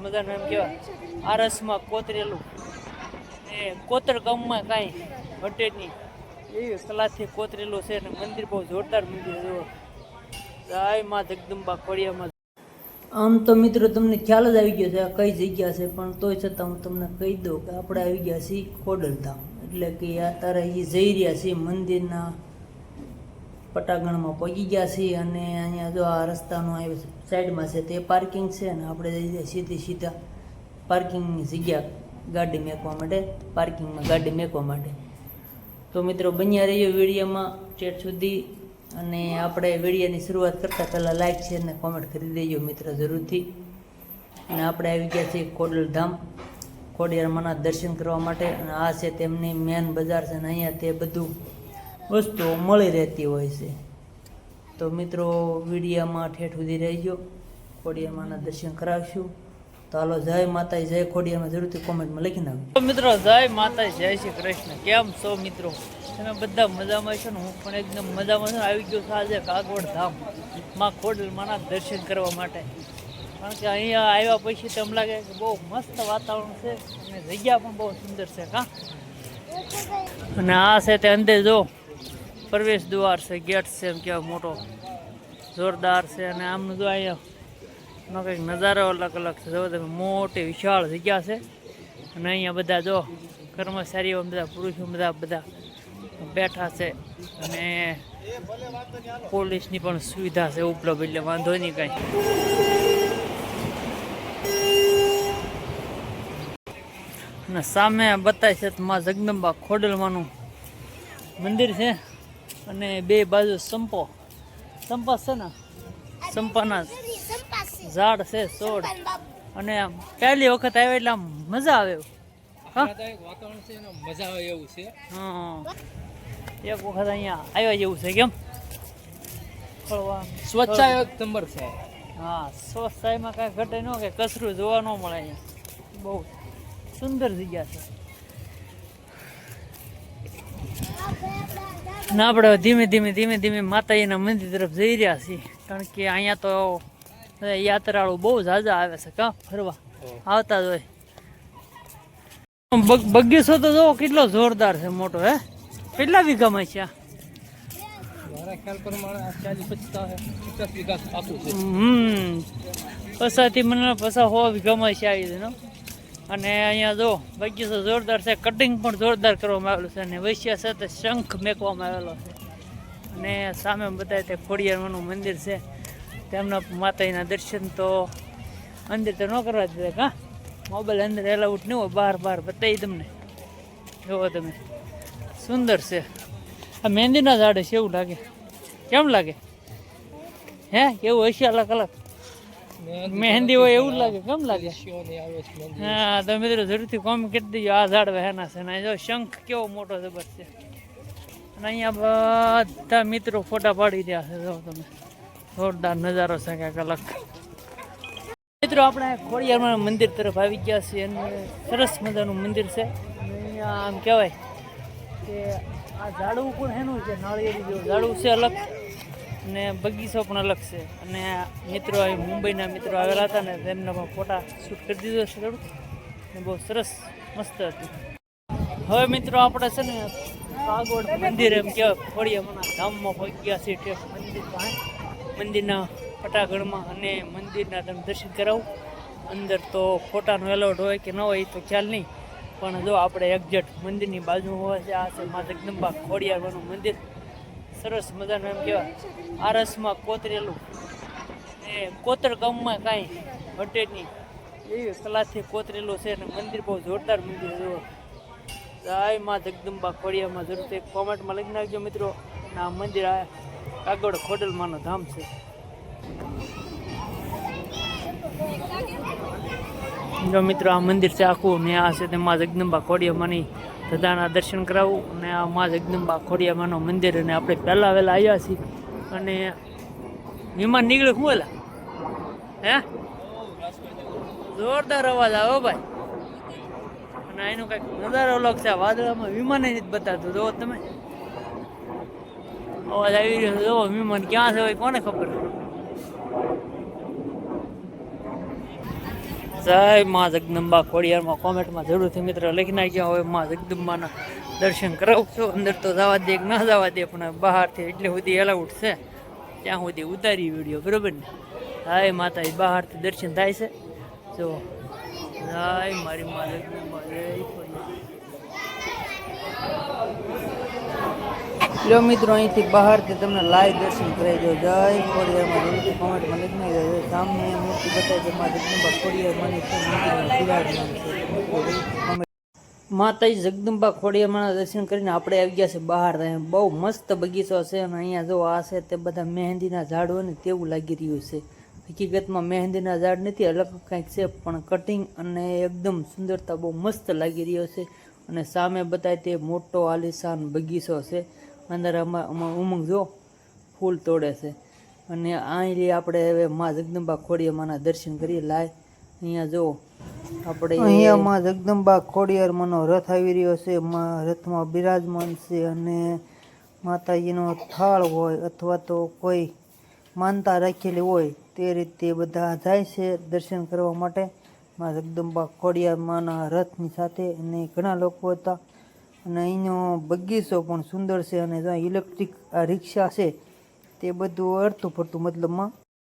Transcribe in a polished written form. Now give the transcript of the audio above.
મજાનું એમ કહેવાય આરસમાં કોતરેલું ને કોતર ગામમાં કાંઈ ઘટે નહીં એવી કલાથી કોતરેલું છે અને મંદિર બહુ જોરદાર મંદિર જુઓ. જય માં જગદંબા ખોડિયામાં. આમ તો મિત્રો તમને ખ્યાલ જ આવી ગયો છે આ કઈ જગ્યા છે, પણ તોય છતાં હું તમને કહી દઉં કે આપણે આવી ગયા છીએ ખોડલધામ, એટલે કે અત્યારે એ જઈ રહ્યા છીએ મંદિરના પટાગણમાં પહોંચી ગયા છીએ. અને અહીંયા જો આ રસ્તાનો સાઈડમાં છે તે પાર્કિંગ છે અને આપણે જઈ જઈએ સીધા પાર્કિંગની જગ્યા ગાડી મેકવા માટે, પાર્કિંગમાં ગાડી મેકવા માટે. તો મિત્રો બન્યા રહીયો વિડીયોમાં ઠેઠ સુધી. અને આપણે વિડીયોની શરૂઆત કરતાં પહેલાં લાઇક શેર અને કોમેન્ટ કરી દેજો મિત્રો જરૂરથી. અને આપણે આવી ગયા છીએ ખોડલધામ ખોડિયારમાંના દર્શન કરવા માટે. અને આ છે તેમની મેન બજાર છે અને અહીંયા તે બધું વસ્તુઓ મળી રહેતી હોય છે. તો મિત્રો વિડીયોમાં ઠેઠ સુધી રહેજો, ખોડિયારમાંના દર્શન કરાવશું. તો હાલો, જય માતાજી, જય ખોડિયારમાં જરૂરથી કોમેન્ટમાં લખી નાખજો. મિત્રો જય માતાજી, જય શ્રી કૃષ્ણ. કેમ છો મિત્રો? તમે બધા મજામાં છો ને? હું પણ એકદમ મજામાં છું. આવી ગયો છું આજે કાગવડ ધામ માં ખોડલમાંના દર્શન કરવા માટે. કારણ કે અહીંયા આવ્યા પછી તો એમ લાગે કે બહુ મસ્ત વાતાવરણ છે અને જગ્યા પણ બહુ સુંદર છે કાં. અને આ છે તે અંદર જો પ્રવેશ દ્વાર છે, ગેટ છે એમ કહેવાય મોટો જોરદાર છે. અને આમનું જો અહીંયા કંઈક નજારો અલગ અલગ છે. જો તમે મોટી વિશાળ જગ્યા છે અને અહીંયા બધા જો કર્મચારીઓ બધા પુરુષો બધા બેઠા છે અને પોલીસની પણ સુવિધા છે ઉપલબ્ધ, એટલે વાંધો નહીં કાંઈ. અને સામે બતાય છે માં જગદંબા ખોડલમાંનું મંદિર છે અને બે બાજુ સંપા છે ને, સંપાના ઝાડ છે, છોડ. અને પહેલી વખત આવે એટલે આમ મજા આવે. વાતાવરણ છે મજા આવે એવું છે. હા, એક વખત અહીંયા આવ્યા જેવું છે. કેમ સ્વચ્છાય એક નંબર છે. હા, સ્વચ્છતામાં કાંઈ ઘટે ન કે કચરું જોવા ન મળે. અહીંયા બહુ સુંદર જગ્યા છે. ના, આપણે ધીમે ધીમે માતાજીના મંદિર તરફ જઈ રહ્યા છીએ. કારણ કે અહીંયા તો યાત્રાળુ બહુ ઝાઝા આવે છે કાં ફરવા આવતા જ હોય. બગીચો તો જો કેટલો જોરદાર છે, મોટો. હે, કેટલા વીઘામાં છે? પસાથી મને 100 વીઘામાં છે આવી છે. અને અહીંયા જો બગીચો જોરદાર છે, કટિંગ પણ જોરદાર કરવામાં આવેલું છે. અને વૈશ્ય સાથે શંખ મેકવામાં આવેલો છે. અને સામે બતાવે તે ખોડિયારમાંનું મંદિર છે. તેમના માતાજીના દર્શન તો અંદર તો ન કરવા દે કાં, મોબાઈલ અંદર એલાઉટ નહીં હોય, બહાર બતાવી તમને. જોવો તમે, સુંદર છે. આ મહેંદીના ઝાડ છે એવું લાગે. કેમ લાગે? હે, કેવું હશે અલગ અલગ મહેંદી હોય એવું લાગે. કેમ લાગે? હા, તો મિત્રો જરૂરથી કોમ કરી દેજો આ ઝાડ વહેના છે. ને જો શંખ કેવો મોટો જબર છે. અને અહીંયા બધા મિત્રો ફોટા પાડી રહ્યા છે. જો તમે, જોરદાર નજારો છે કાંઈક અલગ. મિત્રો આપણે ખોડિયારમાં મંદિર તરફ આવી ગયા છીએ અને સરસ મજાનું મંદિર છે. અહીંયા આમ કહેવાય કે આ ઝાડવું પણ એનું છે, નાળિયેરી જેવું ઝાડવું છે અલગ, અને બગીચો પણ અલગ છે. અને મિત્રો મુંબઈના મિત્રો આવેલા હતા ને તેમના પણ ફોટા શૂટ કરી દીધો છે થોડું, ને બહુ સરસ મસ્ત હતું. હવે મિત્રો આપણે છે ને કાગવડ મંદિર એમ કહેવાય ખોડિયામાંના ધામમાં પહોંચી ગયા છીએ. મંદિર પાસે, મંદિરના પટાગણમાં. અને મંદિરના તમે દર્શન કરાવું. અંદર તો ફોટાનો એલાઉડ હોય કે ન હોય એ તો ખ્યાલ નહીં, પણ જો આપણે એક્ઝેક્ટ મંદિરની બાજુ હોય છે. આ છે માં જગદંબા ખોડિયારમાંનું મંદિર. સરસ મજાનું એમ કહેવાય આરસમાં કોતરેલું ને કોતર ગામમાં કાંઈ ઘટે નહીં એવી કલાથી કોતરેલું છે. અને મંદિર બહુ જોરદાર મંદિર જુઓ. જય માં જગદંબા ખોડિયારમાં જરૂરથી કોમેન્ટમાં લખી નાખજો મિત્રો. અને આ મંદિર આ કાગવડ ખોડલમાંનું ધામ છે. જો મિત્રો આ મંદિર છે આખું, ને આ છે તે માં જગદંબા ખોડિયામાંની દાદાના દર્શન કરાવું. અને આ માં જગદંબા ખોડિયામાંનું મંદિર. અને આપણે પહેલાં વહેલા આવ્યા છીએ. અને વિમાન નીકળે શું એલા? હે, જોરદાર અવાજ આવ્યો ભાઈ. અને એનું કંઈક નજારો અલગ છે. વાદળામાં વિમાને નથી બતાવતું. જો તમે, અવાજ આવી રહ્યો છે. જો વિમાન ક્યાં છે હોય કોને ખબર. જય માં જગદંબા ખોડિયારમાં કોમેન્ટમાં જરૂરથી મિત્ર લખી નાખ્યા. હવે માં જગદંબાના દર્શન કરાવું છું. અંદર તો જવા દે કે ના જવા દે, પણ બહારથી એટલે સુધી એલાઉડ છે ત્યાં સુધી ઉતારી વિડીયો, બરોબર ને. હાય માતાજી, બહારથી દર્શન થાય છે. જો જય મારી માં જગદંબા, જય ખોડિયાર. લો મિત્રો, અહીંથી બહારથી તમને લાઈવ દર્શન કરાવી દો. જય ખોડિયારમાં જરૂરથી કોમેન્ટમાં લખી નાખી દો. સામે મૂર્તિ બતાવી છે માં જગદંબા ખોડિયારમાંની છે. માતાજી જગદંબા ખોડિયારમાંના દર્શન કરીને આપણે આવી ગયા છે બહાર. બહુ મસ્ત બગીચો છે અને અહીંયા જો આ છે તે બધા મહેંદીના ઝાડ હોય ને તેવું લાગી રહ્યું છે. હકીકતમાં મહેંદીના ઝાડ નથી, અલગ કંઈક છે, પણ કટિંગ અને એકદમ સુંદરતા બહુ મસ્ત લાગી રહ્યો છે. અને સામે બતાય તે મોટો આલિશાન બગીચો છે. અંદર આમાં ઉમંગ જો ફૂલ તોડે છે. અને અહીં આપણે હવે માં જગદંબા ખોડિયારમાંના દર્શન કરીએ લાય. અહીંયા જો આપણે અહીંયા માં જગદંબા ખોડિયારમાંનો રથ આવી રહ્યો છે. રથમાં બિરાજમાન છે અને માતાજીનો થાળ હોય અથવા તો કોઈ માનતા રાખેલી હોય તે રીતે બધા જાય છે દર્શન કરવા માટે માં જગદંબા ખોડિયારમાંના રથની સાથે. અને ઘણા લોકો હતા. અને અહીંનો બગીચો પણ સુંદર છે. અને જ્યાં ઇલેક્ટ્રિક આ રિક્ષા છે તે બધું અડતું ફરતું મતલબમાં